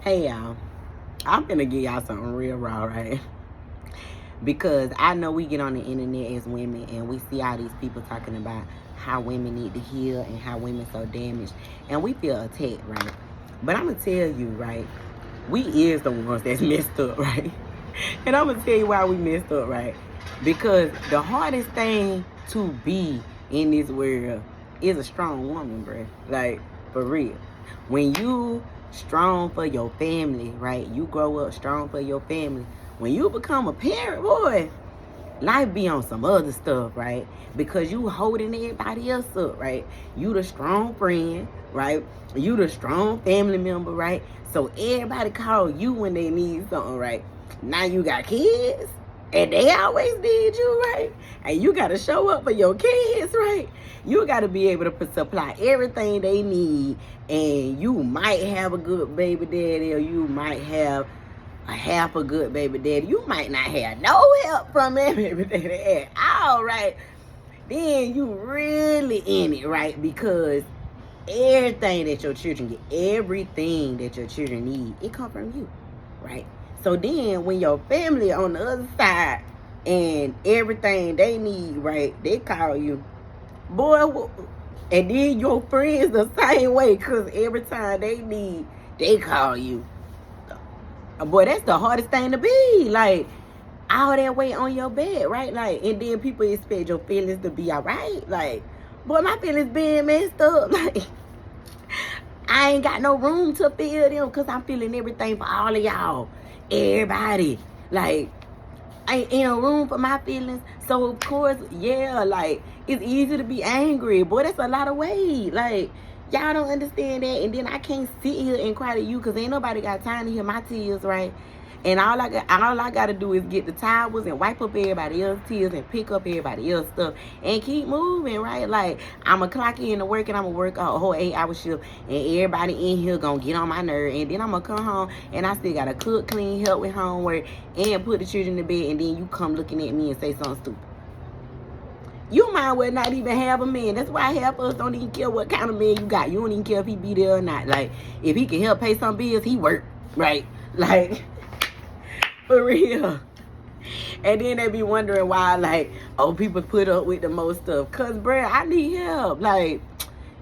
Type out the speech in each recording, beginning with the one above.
Hey y'all, I'm gonna give y'all something real raw, right? Because I know we get on the internet as women and we see all these people talking about how women need to heal and how women so damaged, and we feel attacked, right? But I'm gonna tell you, right? We is the ones that's messed up, right? And I'm gonna tell you why we messed up, right? Because the hardest thing to be in this world is a strong woman, bruh. Like, for real. When you strong for your family, right? You grow up strong for your family. When you become a parent, boy, life be on some other stuff, right? Because you holding everybody else up, right? You the strong friend, right? You the strong family member, right? So everybody call you when they need something, right? Now you got kids, and they always need you, right? And you got to show up for your kids, right? You got to be able to supply everything they need, and you might have a good baby daddy, or you might have a half a good baby daddy. You might not have no help from that baby daddy at all, right? Then you really in it, right? Because everything that your children get, everything that your children need, it come from you, right? So then when your family on the other side and everything they need, right, they call you, boy, and then your friends the same way, because every time they need, they call you. Boy, that's the hardest thing to be. Like, all that weight on your bed, right? Like, and then people expect your feelings to be all right. Like, boy, my feelings being messed up. Like, I ain't got no room to feel them because I'm feeling everything for all of y'all. Everybody. Like, I ain't no room for my feelings. So, of course, yeah, like, it's easy to be angry. Boy, that's a lot of weight. Like, y'all don't understand that. And then I can't sit here and cry to you because ain't nobody got time to hear my tears, right? And all I got to do is get the towels and wipe up everybody else's tears and pick up everybody else's stuff and keep moving, right? Like, I'm going to clock in to work and I'm going to work a whole 8-hour shift, and everybody in here going to get on my nerve. And then I'm going to come home and I still got to cook, clean, help with homework, and put the children to bed. And then you come looking at me and say something stupid. You might well not even have a man. That's why half of us don't even care what kind of man you got. You don't even care if he be there or not. Like, if he can help pay some bills, he work, right? Like, for real. And then they be wondering why, like, oh, people put up with the most stuff. Cause, bruh, I need help. Like,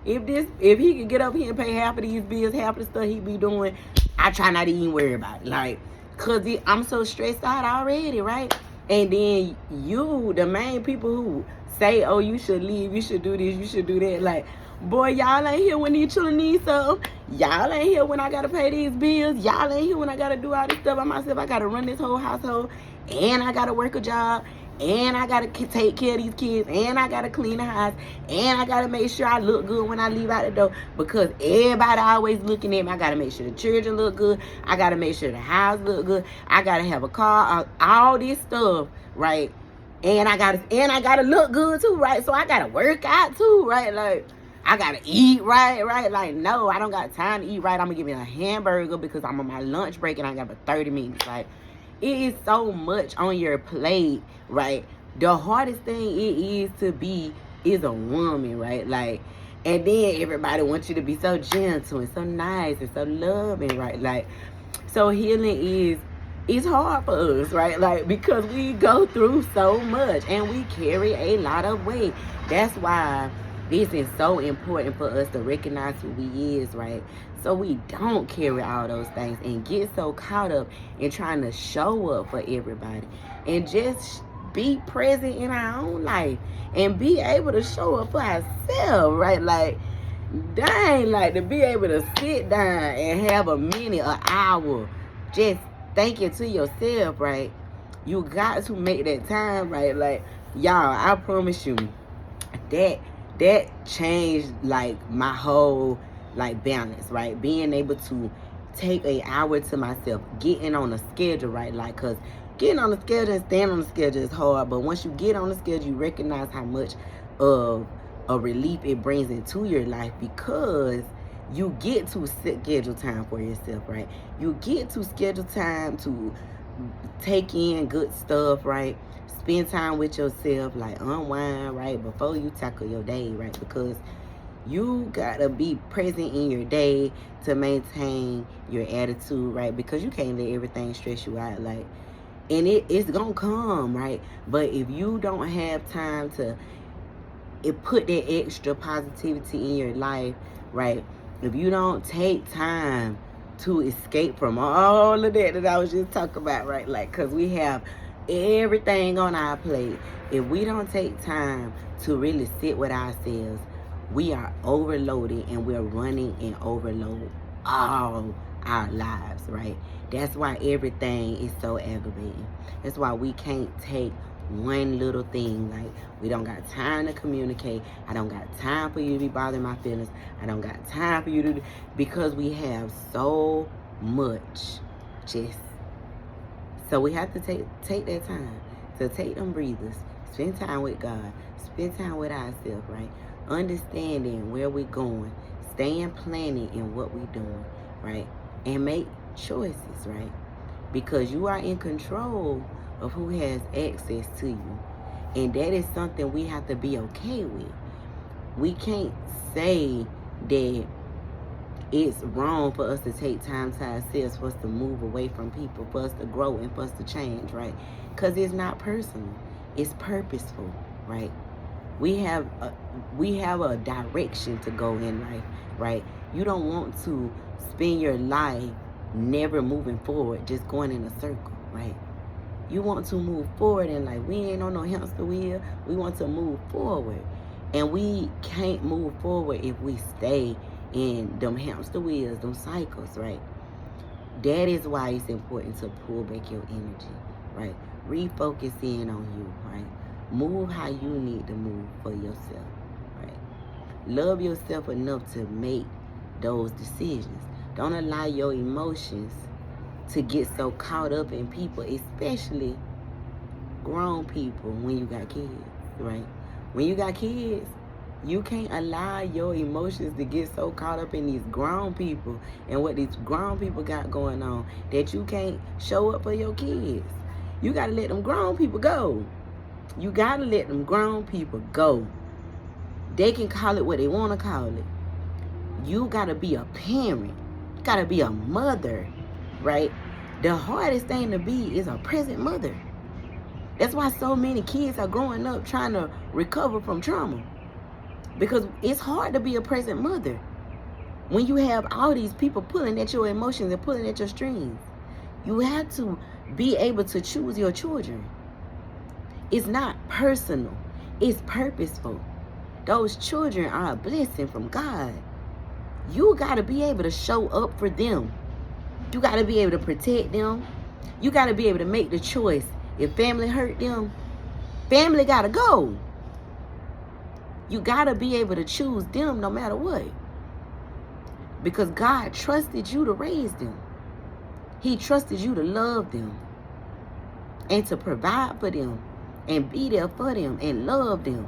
if he could get up here and pay half of these bills, half of the stuff he be doing, I try not to even worry about it. Like, cause I'm so stressed out already, right? And then you, the main people who say, oh, you should leave, you should do this, you should do that. Like, boy, y'all ain't here when these children need something. Y'all ain't here when I gotta pay these bills. Y'all ain't here when I gotta do all this stuff by myself. I gotta run this whole household, and I gotta work a job, and I gotta take care of these kids, and I gotta clean the house, and I gotta make sure I look good when I leave out the door, because everybody always looking at me. I gotta make sure the children look good. I gotta make sure the house look good. I gotta have a car, all this stuff, right? And I gotta look good too, right? So I gotta work out too, right? Like, I gotta eat right? Like, no, I don't got time to eat right. I'm gonna give me a hamburger because I'm on my lunch break and I got about 30 minutes. Like, it is so much on your plate, right? The hardest thing it is to be is a woman, right? Like, and then everybody wants you to be so gentle and so nice and so loving, right? Like, so healing it's hard for us, right? Like, because we go through so much and we carry a lot of weight. That's why this is so important for us to recognize who we is, right? So we don't carry all those things and get so caught up in trying to show up for everybody, and just be present in our own life and be able to show up for ourselves, right? Like, dang, like, to be able to sit down and have a minute, an hour, just thinking to yourself, right? You got to make that time, right? Like, y'all, I promise you, that changed, like, my whole, like, balance, right? Being able to take an hour to myself, getting on a schedule, right? Like, because getting on the schedule and staying on the schedule is hard, but once you get on the schedule, you recognize how much of a relief it brings into your life, because you get to schedule time for yourself, right? You get to schedule time to take in good stuff, right? Spend time with yourself, like, unwind, right? Before you tackle your day, right? Because You gotta be present in your day to maintain your attitude, right? Because you can't let everything stress you out, like, and it's gonna come, right? But if you don't have time to put that extra positivity in your life, right? If you don't take time to escape from all of that I was just talking about, right? Like, because we have everything on our plate. If we don't take time to really sit with ourselves, we are overloaded and we're running in overload all our lives, right? That's why everything is so aggravating. That's why we can't take one little thing. Like, we don't got time to communicate. I don't got time for you to be bothering my feelings. I don't got time for you to, because we have so much. Just so we have to take that time to take them breathers, spend time with God, spend time with ourselves, right? Understanding where we're going, staying planted in what we're doing, right? And make choices, right? Because you are in control of who has access to you. And that is something we have to be okay with. We can't say that it's wrong for us to take time to ourselves, for us to move away from people, for us to grow and for us to change, right? Because it's not personal. It's purposeful, right? We have a direction to go in life, right? You don't want to spend your life never moving forward, just going in a circle, right? You want to move forward in life. We ain't on no hamster wheel. We want to move forward. And we can't move forward if we stay in them hamster wheels, them cycles, right? That is why it's important to pull back your energy, right? Refocus in on you, right? Move how you need to move for yourself, right? Love yourself enough to make those decisions. Don't allow your emotions to get so caught up in people, especially grown people when you got kids, right? When you got kids, you can't allow your emotions to get so caught up in these grown people and what these grown people got going on that you can't show up for your kids. You got to let them grown people go. You got to let them grown people go. They can call it what they want to call it. You got to be a parent. You got to be a mother, right? The hardest thing to be is a present mother. That's why so many kids are growing up trying to recover from trauma. Because it's hard to be a present mother when you have all these people pulling at your emotions and pulling at your strings. You have to be able to choose your children. It's not personal. It's purposeful. Those children are a blessing from God. You got to be able to show up for them. You got to be able to protect them. You got to be able to make the choice. If family hurt them, family got to go. You got to be able to choose them no matter what. Because God trusted you to raise them. He trusted you to love them and to provide for them and be there for them and love them.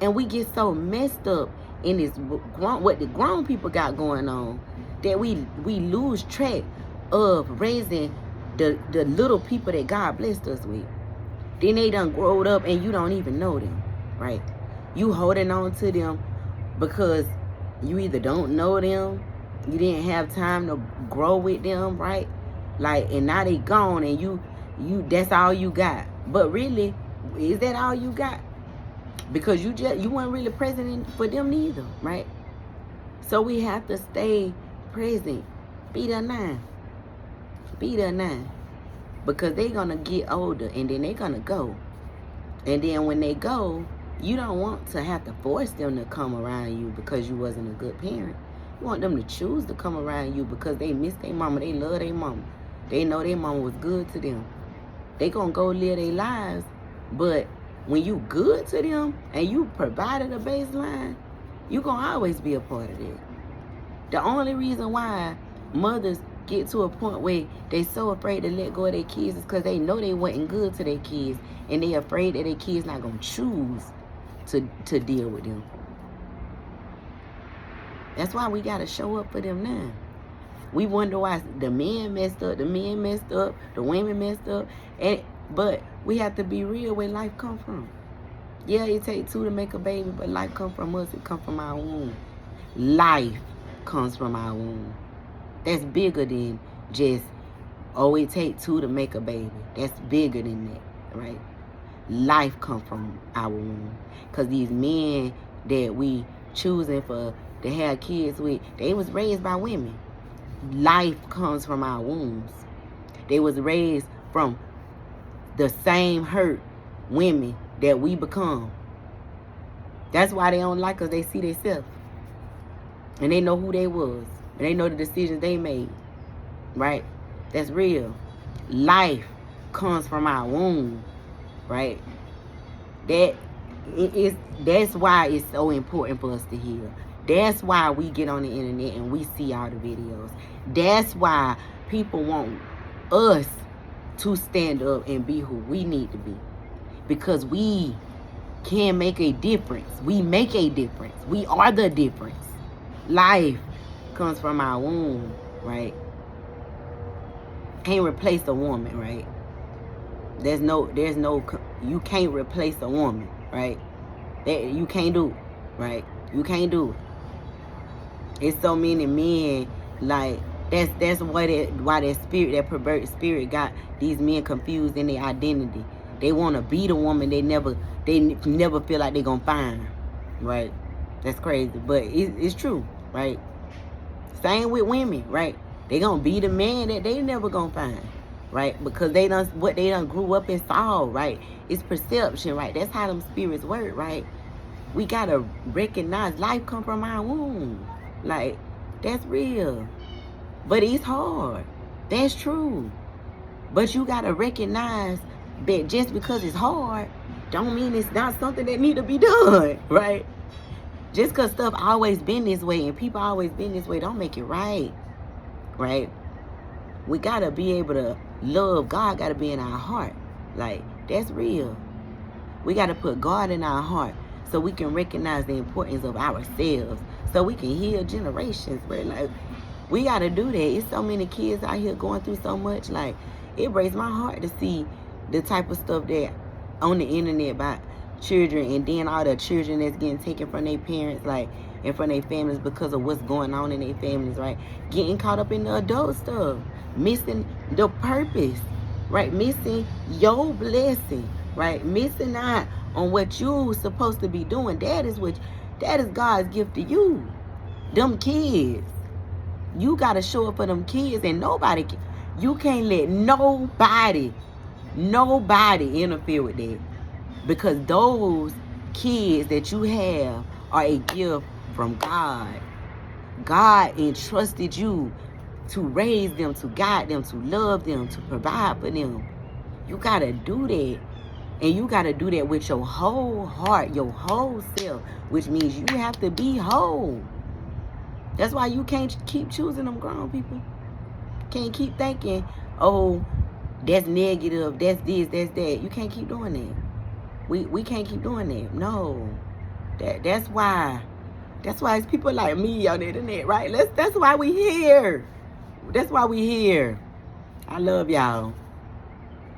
And we get so messed up in this what the grown people got going on that we lose track of raising the little people that God blessed us with. Then they done growed up and you don't even know them, right? You holding on to them because you either don't know them, you didn't have time to grow with them, right? Like, and now they gone and you that's all you got. But really, is that all you got? Because you weren't really present for them neither, right? So we have to stay present. Be there now. Be there now. Because they're going to get older and then they're going to go. And then when they go, you don't want to have to force them to come around you because you wasn't a good parent. You want them to choose to come around you because they miss their mama. They love their mama. They know their mama was good to them. They going to go live their lives. But when you good to them and you provided a baseline, you going to always be a part of it. The only reason why mothers get to a point where they so afraid to let go of their kids is because they know they wasn't good to their kids and they afraid that their kids not going to choose to deal with them. That's why we got to show up for them now. We wonder why the men messed up, the women messed up, but we have to be real where life come from. Yeah, it takes two to make a baby, but life come from us. It come from our womb. Life comes from our womb. That's bigger than just, oh, it take two to make a baby. That's bigger than that, right? Life comes from our womb. Because these men that we choosing for to have kids with, they was raised by women. Life comes from our wombs. They was raised from the same hurt women that we become. That's why they don't like us. They see themselves. And they know who they was. And they know the decisions they made. Right? That's real. Life comes from our womb. Right? That's why it's so important for us to heal. That's why we get on the internet and we see all the videos. That's why people want us to stand up and be who we need to be. Because we can make a difference. We make a difference. We are the difference. Life comes from our womb, right? Can't replace a woman, right? There's no, you can't replace a woman, right? That you can't do, right? You can't do it. It's so many men, like, that's why that spirit, that perverted spirit got these men confused in their identity. They want to be the woman they never feel like they're going to find, right? That's crazy, but it's true, right? Same with women, right? They going to be the man that they never going to find, right? Because they done grew up and saw, right? It's perception, right? That's how them spirits work, right? We got to recognize life come from our womb. Like, that's real. But it's hard. That's true. But you got to recognize that just because it's hard, don't mean it's not something that need to be done, right? Just because stuff always been this way and people always been this way, don't make it right, right? We got to be able to love. God got to be in our heart. Like, that's real. We got to put God in our heart so we can recognize the importance of ourselves, so we can heal generations, bro. Like, we got to do that. It's so many kids out here going through so much. Like, it breaks my heart to see the type of stuff that on the internet about children, and then all the children that's getting taken from their parents, like, and from their families because of what's going on in their families, right? Getting caught up in the adult stuff, missing the purpose, right? Missing your blessing, right? Missing out on what you supposed to be doing. That is God's gift to you. Them kids. You got to show up for them kids, and you can't let nobody interfere with that. Because those kids that you have are a gift from God. God entrusted you to raise them, to guide them, to love them, to provide for them. You got to do that. And you got to do that with your whole heart, your whole self, which means you have to be whole. That's why you can't keep choosing them grown people. Can't keep thinking, oh, that's negative, that's this, that's that. You can't keep doing that. We can't keep doing that. No. That's why it's people like me on the internet, right? That's why we here. That's why we here. I love y'all.